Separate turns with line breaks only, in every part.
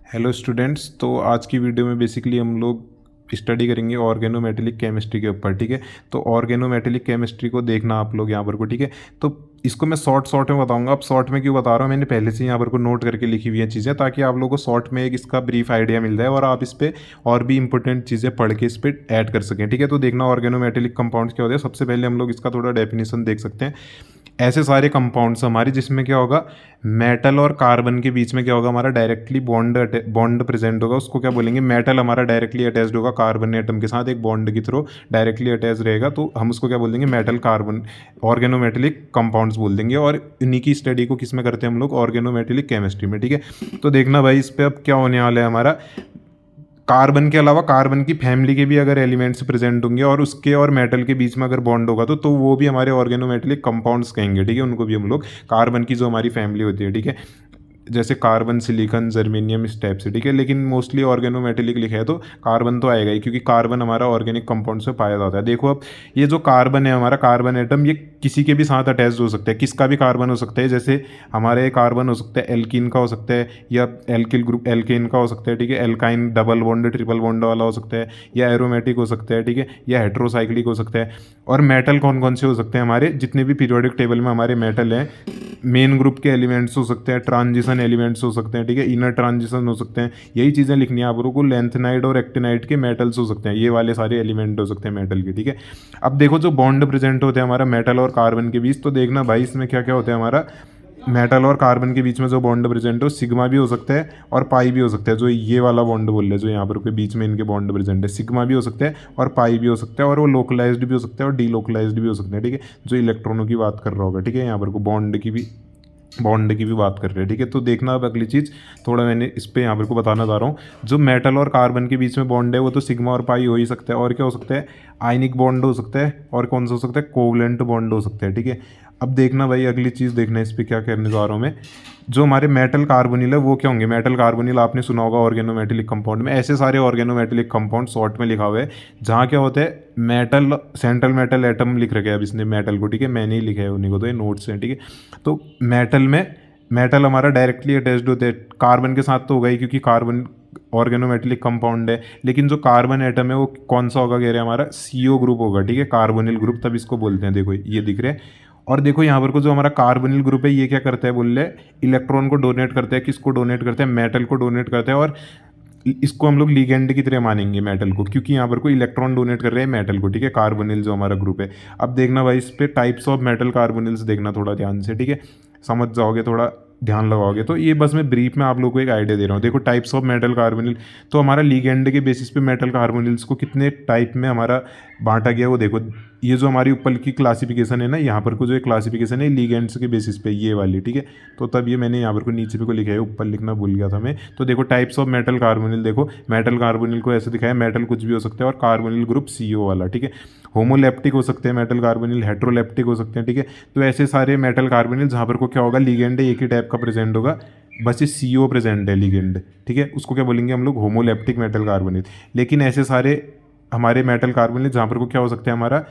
Hello students. तो आज की वीडियो में बेसिकली हम लोग स्टडी करेंगे ऑर्गेनोमेटेलिक केमिस्ट्री के ऊपर। ठीक है, तो ऑर्गेनोमेटेलिक केमिस्ट्री को देखना आप लोग यहाँ पर को। ठीक है, तो इसको मैं शॉर्ट में बताऊंगा। अब शॉर्ट में क्यों बता रहा हूँ, मैंने पहले से यहाँ पर को नोट करके लिखी हुई है चीज़ें, ताकि आप लोगों को शॉर्ट में एक इसका ब्रीफ आइडिया मिल जाए और आप इस पर और भी इंपॉर्टेंट चीज़ें पढ़ के इस पर ऐड कर सकें। ठीक है, तो देखना ऑर्गेनोमेटेलिक कंपाउंड्स क्या होते हैं। सबसे पहले हम लोग इसका थोड़ा डेफिनेशन देख सकते हैं। ऐसे सारे कंपाउंड्स हमारे जिसमें क्या होगा, मेटल और कार्बन के बीच में क्या होगा, हमारा डायरेक्टली बॉन्ड प्रेजेंट होगा, उसको क्या बोलेंगे, मेटल हमारा डायरेक्टली अटैच्ड होगा कार्बन एटम के साथ एक बॉन्ड के थ्रू डायरेक्टली अटैच रहेगा, तो हम उसको क्या बोल देंगे, मेटल कार्बन ऑर्गेनोमेटेलिक कंपाउंड्स बोल देंगे। और इन्हीं की स्टडी को किस में करते हैं हम लोग, ऑर्गेनोमेटेलिक केमिस्ट्री में। ठीक है, तो देखना भाई इस पर अब क्या होने वाला है हमारा। कार्बन के अलावा कार्बन की फैमिली के भी अगर एलिमेंट्स प्रेजेंट होंगे और उसके और मेटल के बीच में अगर बॉन्ड होगा तो वो भी हमारे ऑर्गेनोमेटेलिक कंपाउंड्स कहेंगे। ठीक है, उनको भी हम लोग कार्बन की जो हमारी फैमिली होती है, ठीक है, जैसे कार्बन, सिलिकॉन, जर्मेनियम, इस टाइप से। ठीक है, लेकिन मोस्टली ऑर्गेनोमेटेलिक लिखा है तो कार्बन तो आएगा ही, क्योंकि कार्बन हमारा ऑर्गेनिक कंपाउंड से पाया जाता है। देखो अब ये जो कार्बन है हमारा, कार्बन एटम, ये किसी के भी साथ अटैच हो सकता है, किसका भी कार्बन हो सकता है। जैसे हमारे कार्बन हो सकता है एल्कीन का हो सकता है, या एल्किल ग्रुप एल्केन का हो सकता है। ठीक है, alkyne double bond triple bond वाला हो सकता है, या एरोमेटिक हो सकता है। ठीक है, या हेट्रोसाइक्लिक हो सकता है। और मेटल कौन कौन से हो सकते हैं, हमारे जितने भी पीरियोडिक टेबल में हमारे मेटल हैं, मेन ग्रुप के एलिमेंट्स हो सकते हैं, ट्रांजिशन एलिमेंट्स हो सकते हैं। ठीक है, इनर ट्रांजिशन हो सकते हैं। यही चीज़ें लिखनी है आप लोगों को। लेंथेनाइड और एक्टिनाइड के मेटल्स हो सकते हैं, ये वाले सारे एलिमेंट हो सकते हैं मेटल के। ठीक है, अब देखो जो बॉन्ड प्रेजेंट होते हैं हमारा मेटल और कार्बन के बीच, तो देखना भाई इसमें क्या क्या होता है हमारा। मेटल और कार्बन के बीच में जो बॉन्ड प्रेजेंट है, सिग्मा भी हो सकता है और पाई भी हो सकता है। जो ये वाला बॉन्ड बोल रहे हैं, जो यहाँ पर कोई बीच में इनके बॉन्ड प्रेजेंट है, सिग्मा भी हो सकता है और पाई भी हो सकता है, और वो लोकलाइज्ड भी हो सकता है और डीलोकलाइज्ड भी हो सकते हैं। ठीक है, जो इलेक्ट्रॉनों की बात कर रहा होगा। ठीक है, यहाँ पर को बॉन्ड की भी बात कर रहे हैं। ठीक है, तो देखना अब अगली चीज़, थोड़ा मैंने इस पर यहाँ पर को बताना चाह रहा हूँ। जो मेटल और कार्बन के बीच में बॉन्ड है वो तो सिग्मा और पाई हो ही सकता है, और क्या हो सकता है, आयनिक बॉन्ड हो सकता है, और कौन सा हो सकता है, कोवलेंट बॉन्ड हो सकता है। ठीक है, अब देखना भाई अगली चीज़ देखना, इस पर क्या करने जा रहा हूँ मैं। जो हमारे मेटल कार्बोनिल है वो क्या होंगे, मेटल कार्बोनिल आपने सुना होगा ऑर्गेनोमेटेलिक कंपाउंड में। ऐसे सारे ऑर्गेनोमेटेलिक कंपाउंड शॉर्ट में लिखा हुआ है, जहाँ क्या होता है, मेटल सेंट्रल मेटल एटम लिख रखे हैं अब इसने मेटल को। ठीक है, मैंने ही लिखा है उन्हीं को, तो ये नोट्स हैं। ठीक है, तो मेटल हमारा डायरेक्टली अटैच्ड होते हैं कार्बन के साथ, तो होगा ही क्योंकि कार्बन ऑर्गेनोमेटेलिक कंपाउंड है। लेकिन जो कार्बन एटम है वो कौन सा होगा, कह रहे हैं हमारा CO ग्रुप होगा। ठीक है, कार्बोनिल ग्रुप, तब इसको बोलते हैं। देखो ये दिख रहे हैं। और देखो यहाँ पर को जो हमारा कार्बोनिल ग्रुप है ये क्या करता है, बोल रहे इलेक्ट्रॉन को डोनेट करता है। किसको डोनेट करता है, मेटल को डोनेट करता है। और इसको हम लोग लिगेंड की तरह मानेंगे मेटल को, क्योंकि यहाँ पर कोई इलेक्ट्रॉन डोनेट कर रहे हैं मेटल को। ठीक है, कार्बोनिल जो हमारा ग्रुप है। अब देखना भाई इस पे टाइप्स ऑफ मेटल कार्बोनिल्स देखना थोड़ा ध्यान से। ठीक है, समझ जाओगे, थोड़ा ध्यान लगाओगे तो। ये बस मैं ब्रीफ में आप लोगों को एक आइडिया दे रहा हूँ। देखो टाइप्स ऑफ मेटल कार्बोनिल, तो हमारा लिगेंड के बेसिस पे मेटल कार्बोनिल्स को कितने टाइप में हमारा बांटा गया वो देखो। ये जो हमारी ऊपर की क्लासिफिकेशन है ना, यहाँ पर को जो क्लासिफिकेशन है लिगेंड्स के बेसिस पे, ये वाली। ठीक है, तो तब ये मैंने यहाँ पर को नीचे पे को लिखा है, ऊपर लिखना भूल गया था मैं। तो देखो टाइप्स ऑफ मेटल कार्बोनिल, देखो मेटल कार्बोनिल को ऐसे दिखाया, मेटल कुछ भी हो सकता है और कार्बोनिल ग्रुप CO वाला। ठीक है, होमोलेप्टिक हो सकते हैं मेटल कार्बोनिल, हेट्रोलेप्टिक हो सकते हैं। ठीक है, तो ऐसे सारे मेटल कार्बोनिल जहाँ पर को क्या होगा, लिगेंड एक ही टाइप का प्रेजेंट होगा, बस ये CO प्रेजेंट है लिगेंड। ठीक है, उसको क्या बोलेंगे हम लोग, होमोलेप्टिक मेटल कार्बोनिल। लेकिन ऐसे सारे हमारे मेटल कार्बोनिल जहाँ पर को क्या हो सकता है हमारा,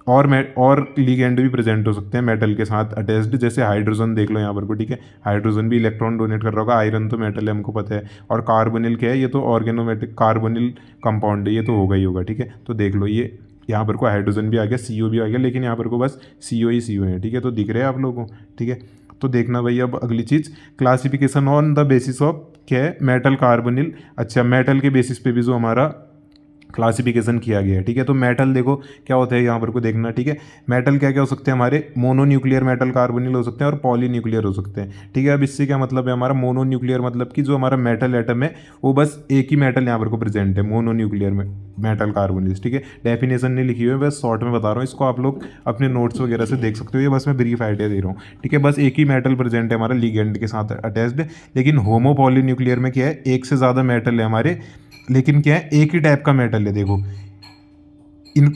और लिगेंड भी प्रेजेंट हो सकते हैं मेटल के साथ अटैच्ड। जैसे हाइड्रोजन देख लो यहाँ पर को। ठीक है, हाइड्रोजन भी इलेक्ट्रॉन डोनेट कर रहा होगा। आयरन तो मेटल है, हमको पता है। और कार्बोनिल क्या है, ये तो ऑर्गेनोमेटिक कार्बोनिल कंपाउंड है, ये तो होगा ही होगा। ठीक है, तो देख लो ये यहाँ पर को हाइड्रोजन भी आ गया, CO भी आ गया, लेकिन यहाँ पर को बस CO ही CO है। ठीक है, तो दिख रहे हैं आप लोगों को। ठीक है, तो देखना भाई अब अगली चीज़, classification on the basis of क्या है, मेटल कार्बोनिल। अच्छा, मेटल के बेसिस पे भी जो हमारा क्लासिफिकेशन किया गया है। ठीक है, तो मेटल देखो क्या होता है यहाँ पर को देखना। ठीक है, मेटल क्या क्या हो सकते हैं हमारे, मोनोन्यूक्लियर मेटल कार्बोनिल हो सकते हैं और पॉलीन्यूक्लियर हो सकते हैं। ठीक है, अब इससे क्या मतलब है हमारा, मोनोन्यूक्लियर मतलब कि जो हमारा मेटल एटम है वो बस एक ही मेटल यहाँ पर को प्रेजेंट है, मोनोन्यूक्लियर में मेटल कार्बोनिल। ठीक है, डेफिनेशन नहीं लिखी हुई है, बस शॉर्ट में बता रहा हूँ, इसको आप लोग अपने नोट्स वगैरह से देख सकते हो। ये बस मैं ब्रीफ आइडिया दे रहा हूँ। ठीक है, बस एक ही मेटल प्रेजेंट है हमारा लिगेंड के साथ अटैच्ड। लेकिन होमो पॉलीन्यूक्लियर में क्या है, एक से ज़्यादा मेटल है हमारे, लेकिन क्या है, एक ही टाइप का मेटल है। देखो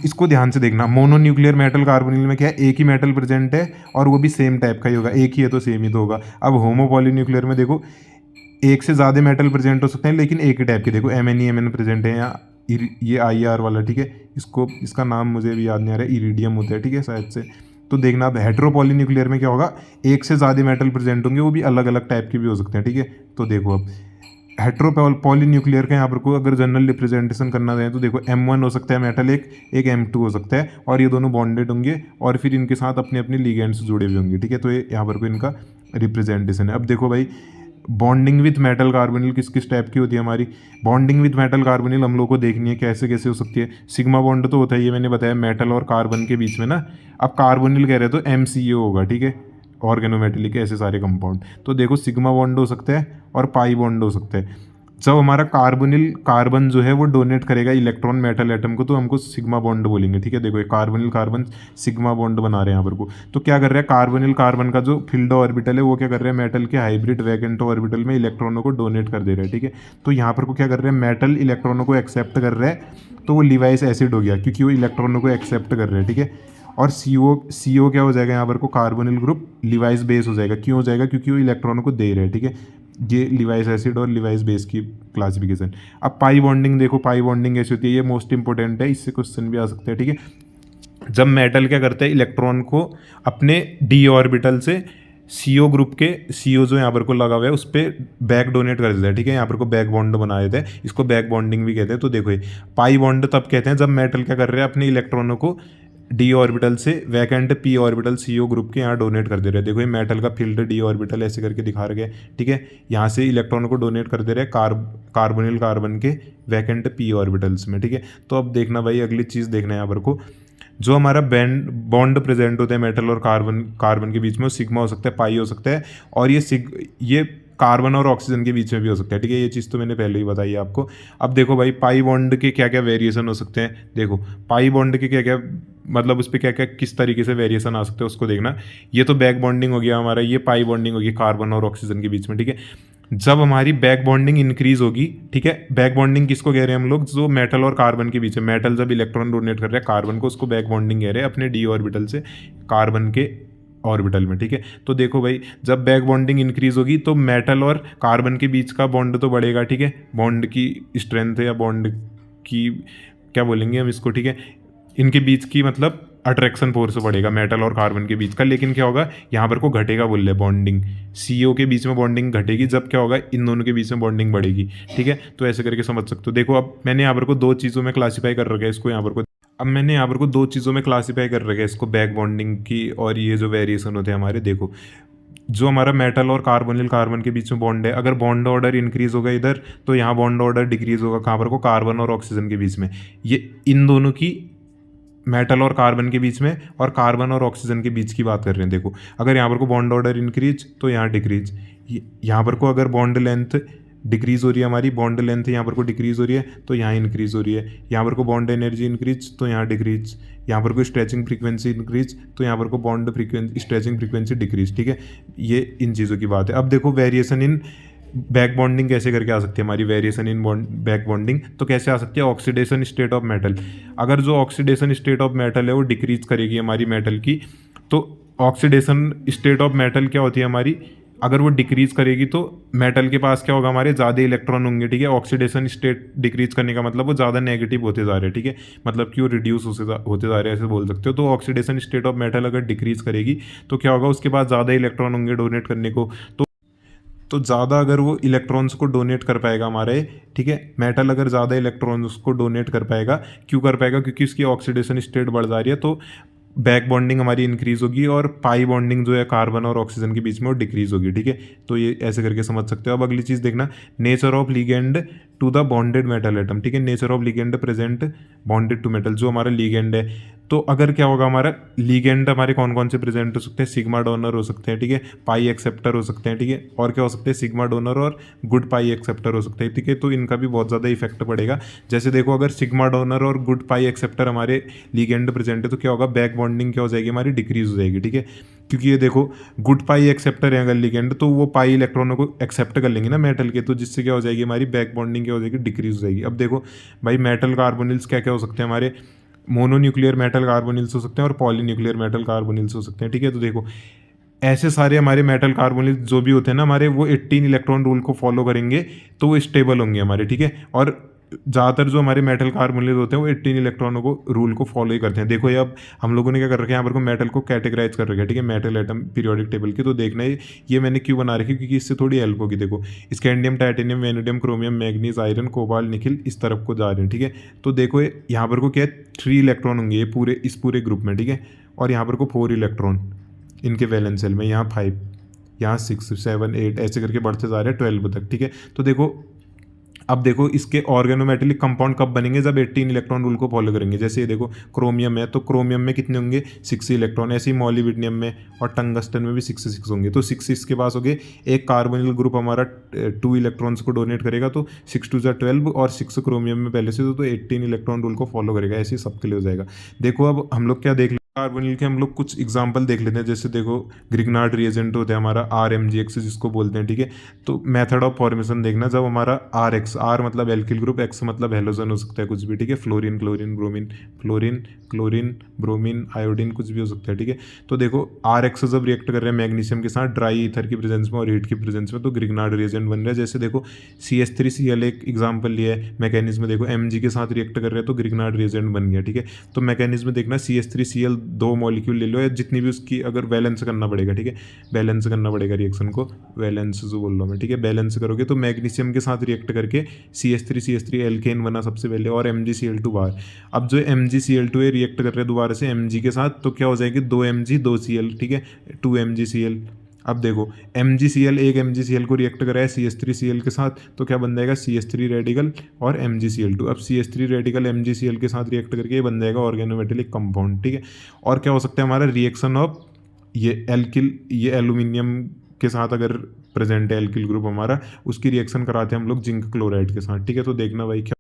इसको ध्यान से देखना, मोनोन्यूक्लियर मेटल कार्बोनिल में क्या है, एक ही मेटल प्रेजेंट है और वो भी सेम टाइप का ही होगा, एक ही है तो सेम ही तो होगा। अब होमो पॉलीन्यूक्लियर में देखो एक से ज़्यादा मेटल प्रेजेंट हो सकते हैं, लेकिन एक ही टाइप के। देखो MnEMn प्रेजेंट है, या ये IR वाला। ठीक है, इसका नाम मुझे भी याद नहीं आ रहा है, इरिडियम होता है। ठीक है, शायद से। तो देखना अब हेट्रोपॉलीन्यूक्लियर में क्या होगा, एक से ज़्यादा मेटल प्रेजेंट होंगे, वो भी अलग अलग टाइप के भी हो सकते हैं। ठीक है, तो देखो अब हेट्रो पॉलीन्यूक्लियर का यहाँ पर को अगर जनरल रिप्रेजेंटेशन करना चाहें तो देखो M1 हो सकता है मेटल एक M2 हो सकता है, और ये दोनों बॉन्डेड होंगे और फिर इनके साथ अपने अपने लिगेंड्स जुड़े हुए होंगे, ठीक है। तो ये यहाँ पर को इनका रिप्रेजेंटेशन है। अब देखो भाई, बॉन्डिंग विथ मेटल कार्बोनिल किस किस टाइप की होती है हमारी। बॉन्डिंग विथ मेटल कार्बोनिल हम लोग को देखनी है कैसे कैसे हो सकती है। सिग्मा बॉन्ड तो होता है, ये मैंने बताया, मेटल और कार्बन के बीच में ना। अब कार्बोनिल कह रहे हैं तो MCO होगा, ठीक है, ऑर्गेनोमेटेलिक, ऐसे सारे कंपाउंड। तो देखो सिग्मा बॉन्ड हो सकता है और पाई बॉन्ड हो सकता है। जब हमारा कार्बोनिल कार्बन जो है वो डोनेट करेगा इलेक्ट्रॉन मेटल एटम को, तो हमको सिग्मा बॉन्ड बोलेंगे, ठीक है। देखो ये कार्बोनिल कार्बन सिग्मा बॉन्ड बना रहे हैं यहाँ पर को। तो क्या कर रहा है, कार्बोनिल कार्बन का जो फील्ड ऑर्बिटल है वो क्या कर रहा है, मेटल के हाइब्रिड वैकेंट ऑर्बिटल में इलेक्ट्रॉनों को डोनेट कर दे रहा है, ठीक है। तो यहाँ पर को क्या कर रहे हैं, मेटल इलेक्ट्रॉनों को एक्सेप्ट कर रहा है, तो वो लिवाइस एसिड हो गया क्योंकि वो इलेक्ट्रॉनों को एक्सेप्ट कर रहे हैं, ठीक है। और CO क्या हो जाएगा यहाँ पर को, कार्बोनिल ग्रुप लिवाइस बेस हो जाएगा। क्यों हो जाएगा, क्योंकि वो इलेक्ट्रॉनों को दे रहे हैं, ठीक है। ये लिवाइस एसिड और लिवाइस बेस की क्लासिफिकेशन। अब पाई बॉन्डिंग देखो, पाई बॉन्डिंग ऐसी होती है, ये मोस्ट इंपॉर्टेंट है, इससे क्वेश्चन भी आ सकते हैं, ठीक है। जब मेटल क्या करते हैं, इलेक्ट्रॉन को अपने d ऑर्बिटल से CO ग्रुप के CO जो यहाँ पर को लगा हुआ है उस पर बैक डोनेट कर देता है, ठीक है। यहाँ पर को बैक बॉन्ड बना देते हैं, इसको बैक बॉन्डिंग भी कहते हैं। तो देखो ये पाई बॉन्ड तब कहते हैं जब मेटल क्या कर रहे हैं, अपने इलेक्ट्रॉनों को d ऑर्बिटल से vacant p orbital CO group के यहाँ डोनेट कर दे रहे हैं। देखो ये मेटल का फील्ड d ऑर्बिटल ऐसे करके दिखा रहे हैं, ठीक है। यहाँ से इलेक्ट्रॉनों को डोनेट कर दे रहे हैं कार्बोनिल कार्बन के वैकेंट p ऑर्बिटल्स में, ठीक है। तो अब देखना भाई, अगली चीज़ देखना है यहाँ पर को, जो हमारा बॉन्ड प्रेजेंट होते हैं मेटल और कार्बन के बीच में, वो सिग्मा हो सकता है, पाई हो सकता है, और ये कार्बन और ऑक्सीजन के बीच में भी हो सकता है, ठीक है। ये चीज़ तो मैंने पहले ही बताई है आपको। अब देखो भाई, पाई बॉन्ड के क्या क्या वेरिएशन हो सकते हैं। देखो पाई बॉन्ड के क्या क्या मतलब उस पर क्या क्या किस तरीके से वेरिएशन आ सकते हैं उसको देखना। ये तो बैक बॉन्डिंग हो गया हमारा, ये पाई बॉन्डिंग होगी कार्बन और ऑक्सीजन के बीच में, ठीक है। जब हमारी बैक बॉन्डिंग इंक्रीज होगी, ठीक है, बैक बॉन्डिंग किसको कह रहे हैं हम लोग, जो मेटल और कार्बन के बीच है। मेटल जब इलेक्ट्रॉन डोनेट कर रहा है कार्बन को, उसको बैक बॉन्डिंग कह रहे हैं अपने d ऑर्बिटल से कार्बन के ऑर्बिटल में, ठीक है। तो देखो भाई, जब बैक बॉन्डिंग इंक्रीज होगी तो मेटल और कार्बन के बीच का बॉन्ड तो बढ़ेगा, ठीक है। बॉन्ड की स्ट्रेंथ या बॉन्ड की क्या बोलेंगे हम इसको, ठीक है, इनके बीच की मतलब अट्रैक्शन फोर्स बढ़ेगा मेटल और कार्बन के बीच का। लेकिन क्या होगा, यहाँ पर को घटेगा बोल रहे बॉन्डिंग, CO के बीच में बॉन्डिंग घटेगी, जब क्या होगा, इन दोनों के बीच में बॉन्डिंग बढ़ेगी, ठीक है। तो ऐसे करके समझ सकते हो। देखो अब मैंने यहाँ पर को दो चीज़ों में क्लासीफाई कर रखा है इसको, यहाँ पर को अब मैंने यहाँ पर को दो चीज़ों में क्लासीफाई कर रखा है इसको, बैक बॉन्डिंग की और ये जो वेरिएशन होते हैं हमारे। देखो जो हमारा मेटल और कार्बोनिल कार्बन के बीच में बॉन्ड है, अगर बॉन्ड ऑर्डर इंक्रीज होगा इधर, तो यहाँ बॉन्ड ऑर्डर डिक्रीज होगा कहाँ पर को, कार्बन और ऑक्सीजन के बीच में। ये इन दोनों की मेटल और कार्बन के बीच में और कार्बन और ऑक्सीजन के बीच की बात कर रहे हैं। देखो अगर यहाँ पर को बॉन्ड ऑर्डर इंक्रीज तो यहाँ डिक्रीज, यहाँ पर को अगर बॉन्ड लेंथ डिक्रीज हो रही है, हमारी बॉन्ड लेंथ यहाँ पर को डिक्रीज हो रही है तो यहाँ इंक्रीज हो रही है। यहाँ पर को बॉन्ड एनर्जी इंक्रीज तो यहाँ डिक्रीज, यहाँ पर को स्ट्रेचिंग फ्रीक्वेंसी इंक्रीज तो यहाँ पर को bond frequency stretching frequency decrease, ठीक है। ये इन चीज़ों की बात है। अब देखो वेरिएशन इन बैक बॉन्डिंग कैसे करके आ सकती है हमारी, वेरिएशन इन बैक बॉन्डिंग तो कैसे आ सकती है, ऑक्सीडेशन स्टेट ऑफ मेटल। अगर जो ऑक्सीडेशन स्टेट ऑफ मेटल है वो डिक्रीज करेगी हमारी मेटल की, तो ऑक्सीडेशन स्टेट ऑफ मेटल क्या होती है हमारी, अगर वो डिक्रीज करेगी तो मेटल के पास क्या होगा, हमारे ज़्यादा इलेक्ट्रॉन होंगे, ठीक है। ऑक्सीडेशन स्टेट डिक्रीज करने का मतलब वो ज़्यादा नेगेटिव होते जा रहे हैं, ठीक है, मतलब कि वो रिड्यूस होते जा रहे हैं, ऐसे बोल सकते हो। तो ऑक्सीडेशन स्टेट ऑफ मेटल अगर डिक्रीज करेगी तो क्या होगा, उसके पास ज़्यादा इलेक्ट्रॉन होंगे डोनेट करने को, तो ज़्यादा अगर वो इलेक्ट्रॉन्स को डोनेट कर पाएगा हमारे, ठीक है, मेटल अगर ज़्यादा इलेक्ट्रॉन्स को डोनेट कर पाएगा, क्यों कर पाएगा, क्योंकि उसकी ऑक्सीडेशन स्टेट बढ़ जा रही है, तो बैक बॉन्डिंग हमारी इंक्रीज होगी और पाई बॉन्डिंग जो है कार्बन और ऑक्सीजन के बीच में वो डिक्रीज होगी, ठीक है। तो ये ऐसे करके समझ सकते हो। अब अगली चीज़ देखना, nature of ligand to the bonded metal atom, ठीक है। Nature of ligand present bonded to metal, जो हमारा लिगेंड है, तो अगर क्या होगा, हमारा लिगेंड हमारे कौन कौन से प्रेजेंट हो सकते हैं, सिग्मा डोनर हो सकते हैं, ठीक है, पाई एक्सेप्टर हो सकते हैं, ठीक है, और क्या हो सकते हैं, सिग्मा डोनर और गुड पाई एक्सेप्टर हो सकते हैं, ठीक है। तो इनका भी बहुत ज़्यादा इफेक्ट पड़ेगा। जैसे देखो अगर सिग्मा डोनर और गुड पाई एक्सेप्टर हमारे लिगेंड प्रेजेंट है तो क्या होगा, बैक बॉन्डिंग क्या हो जाएगी हमारी, डिक्रीज हो जाएगी, ठीक है। क्योंकि ये देखो गुड पाई एक्सेप्टर है अगर लिगेंड, तो वो पाई इलेक्ट्रॉनों को एक्सेप्ट कर लेंगे ना मेटल के, तो जिससे क्या हो जाएगी हमारी बैक बॉन्डिंग क्या हो जाएगी, डिक्रीज हो जाएगी। अब देखो भाई मेटल कार्बोनिल्स क्या क्या हो सकते हैं हमारे, मोनोन्यूक्लियर मेटल कार्बोनिल्स हो सकते हैं और पॉलीन्यूक्लियर मेटल कार्बोनिल्स हो सकते हैं, ठीक है। तो देखो ऐसे सारे हमारे मेटल कार्बोनिल्स जो भी होते हैं ना हमारे, वो 18 इलेक्ट्रॉन रूल को फॉलो करेंगे तो वो स्टेबल होंगे हमारे, ठीक है। और ज़्यादातर जो हमारे मेटल कार्बोनिल होते हैं वो 18 इलेक्ट्रॉनों को रूल को फॉलो ही करते हैं। देखो ये अब हम लोगों ने क्या कर रखा है, यहाँ पर को मेटल को कैटेगराइज कर रखा है, ठीक है, मेटल एटम पीरियोडिक टेबल की। तो देखना है ये मैंने क्यों बना रखी, क्योंकि इससे थोड़ी हेल्प होगी। देखो scandium, titanium, vanadium, chromium, manganese, iron, cobalt, nickel इस तरफ को जा रहे हैं, ठीक है। तो देखो यहाँ पर को क्या है, 3 इलेक्ट्रॉन होंगे ये पूरे इस पूरे ग्रुप में, ठीक है। और यहाँ पर को 4 इलेक्ट्रॉन इनके वैलेंस शेल में, यहाँ 5, यहाँ 6, 7, 8 ऐसे करके बढ़ते जा रहे हैं 12 तक, ठीक है। तो देखो अब देखो इसके ऑर्गेनोमेटेलिक कंपाउंड कब बनेंगे, जब 18 इलेक्ट्रॉन रूल को फॉलो करेंगे। जैसे ये देखो क्रोमियम है, तो क्रोमियम में कितने होंगे, 6 इलेक्ट्रॉन। ऐसे ही मॉलिब्डेनम में और टंगस्टन में भी 6 होंगे। तो 6 के पास हो गए। एक कार्बोनिल ग्रुप हमारा 2 इलेक्ट्रॉन्स को डोनेट करेगा, तो 6 2 12 और 6 क्रोमियम में पहले से तो 18 इलेक्ट्रॉन रूल को फॉलो करेगा। ऐसे ही सबके लिए हो जाएगा। देखो अब हम लोग क्या देख ले, कार्बोनिल के हम लोग कुछ एग्जांपल देख लेते हैं। जैसे देखो ग्रिग्नार्ड रिएजेंट होता है हमारा RMgX जिसको बोलते हैं, ठीक है। तो मेथड ऑफ फॉर्मेशन देखना, जब हमारा RX, R मतलब एल्किल ग्रुप, X मतलब हेलोजन हो सकता है कुछ भी, ठीक है। Fluorine, chlorine, bromine, fluorine, chlorine, bromine, iodine कुछ भी हो सकता है, ठीक है। तो देखो RX जब रिएक्ट कर रहे हैं मैग्नीशियम के साथ ड्राई ईथर की प्रेजेंस में और हीट की प्रेजेंस में, तो ग्रिग्नार्ड रिएजेंट बन रहा है। जैसे देखो CH3Cl एक एग्जाम्पल लिया है, मैकेनिज्म देखो Mg के साथ रिएक्ट कर रहे हैं तो ग्रिग्नार्ड रिएजेंट बन गया, ठीक है। तो मैकेनिज्म देखना, CH3Cl 2 मॉलिक्यूल ले लो या जितनी भी उसकी, अगर बैलेंस करना पड़ेगा, ठीक है, बैलेंस करना पड़ेगा रिएक्शन को, बैलेंस जो बोल रहा हूँ मैं, ठीक है। बैलेंस करोगे तो मैग्नीशियम के साथ रिएक्ट करके CH3 एल्केन बना सबसे पहले और MgCl2 बाहर। अब जो MgCl2 है रिएक्ट कर रहे हैं दोबारा से Mg के साथ, तो क्या हो जाएगी 2 Mg 2 Cl, ठीक है, 2 MgCl। अब देखो MgCl, एक MgCl को रिएक्ट करा है CH3Cl के साथ, तो क्या बन जाएगा CH3 रेडिकल और MgCl2। अब CH3 रेडिकल MgCl के साथ रिएक्ट करके ये बन जाएगा ऑर्गेनोमेटेलिक कंपाउंड, ठीक है। और क्या हो सकता है हमारा रिएक्शन ऑफ ये एल्किल, ये एल्यूमिनियम के साथ अगर प्रेजेंट है एल्किल ग्रुप हमारा, उसकी रिएक्शन कराते हैं हम लोग जिंक क्लोराइड के साथ, ठीक है। तो देखना भाई क्या,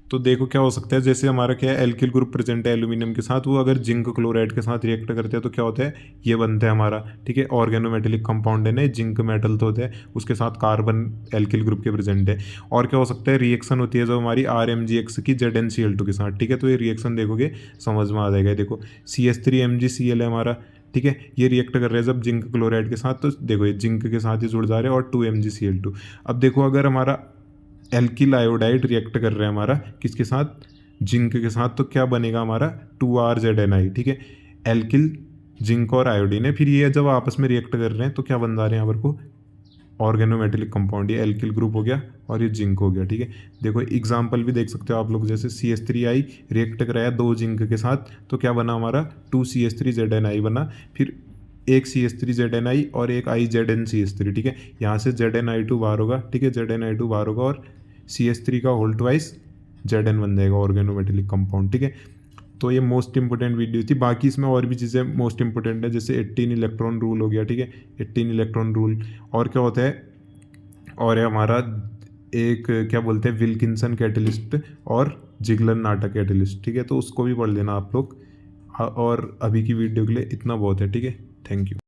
तो देखो क्या हो सकता है, जैसे हमारा क्या है एल्किल ग्रुप प्रेजेंट है एल्यूमिनियम के साथ, वो अगर जिंक क्लोराइड के साथ रिएक्ट करते हैं तो क्या होता है, ये बनता है हमारा, ठीक है, ऑर्गेनोमेटेलिक कंपाउंड है ना। जिंक मेटल तो होता है, उसके साथ कार्बन एल्किल ग्रुप के प्रेजेंट है। और क्या हो सकता है, रिएक्शन होती है जो हमारी RMgX की ZnCl2 के साथ, ठीक है। तो ये रिएक्शन देखोगे समझ में आ जाएगा। देखो CH3MgCl है हमारा, ठीक है, ये रिएक्ट कर रहे हैं जब जिंक क्लोराइड के साथ, तो देखो ये जिंक के साथ ही जुड़ जा रहे हैं और 2 MgCl2। अब देखो अगर हमारा एल्किल आयोडाइड रिएक्ट कर रहे हैं हमारा किसके साथ, जिंक के साथ, तो क्या बनेगा हमारा 2RZnI, ठीक है। एल्किल, जिंक और आयोडीन है, फिर ये जब आपस में रिएक्ट कर रहे हैं तो क्या बन जा रहे हैं यहाँ पर को ऑर्गेनोमेटेलिक कंपाउंड। ये एल्किल ग्रुप हो गया और ये जिंक हो गया, ठीक है। देखो एग्जांपल भी देख सकते हो आप लोग, जैसे CH3I रिएक्ट कराया 2 जिंक के साथ, तो क्या बना हमारा 2CH3ZnI बना, फिर एक CH3ZnI और एक IZnCH3, ठीक है। यहाँ से ZnI2 बाहर होगा, ठीक है, ZnI2 बाहर होगा और CH3 का होल ट्वाइस Zn बन जाएगा ऑर्गेनोमेटेलिक कंपाउंड, ठीक है। तो ये मोस्ट इंपोर्टेंट वीडियो थी। बाकी इसमें और भी चीज़ें मोस्ट इंपोर्टेंट है, जैसे 18 इलेक्ट्रॉन रूल हो गया, ठीक है, 18 इलेक्ट्रॉन रूल। और क्या होता है, और है हमारा एक क्या बोलते हैं विल्किंसन कैटलिस्ट और जिगलर नाटा कैटलिस्ट, ठीक है। तो उसको भी पढ़ लेना आप लोग। और अभी की वीडियो के लिए इतना बहुत है, ठीक है। Thank you.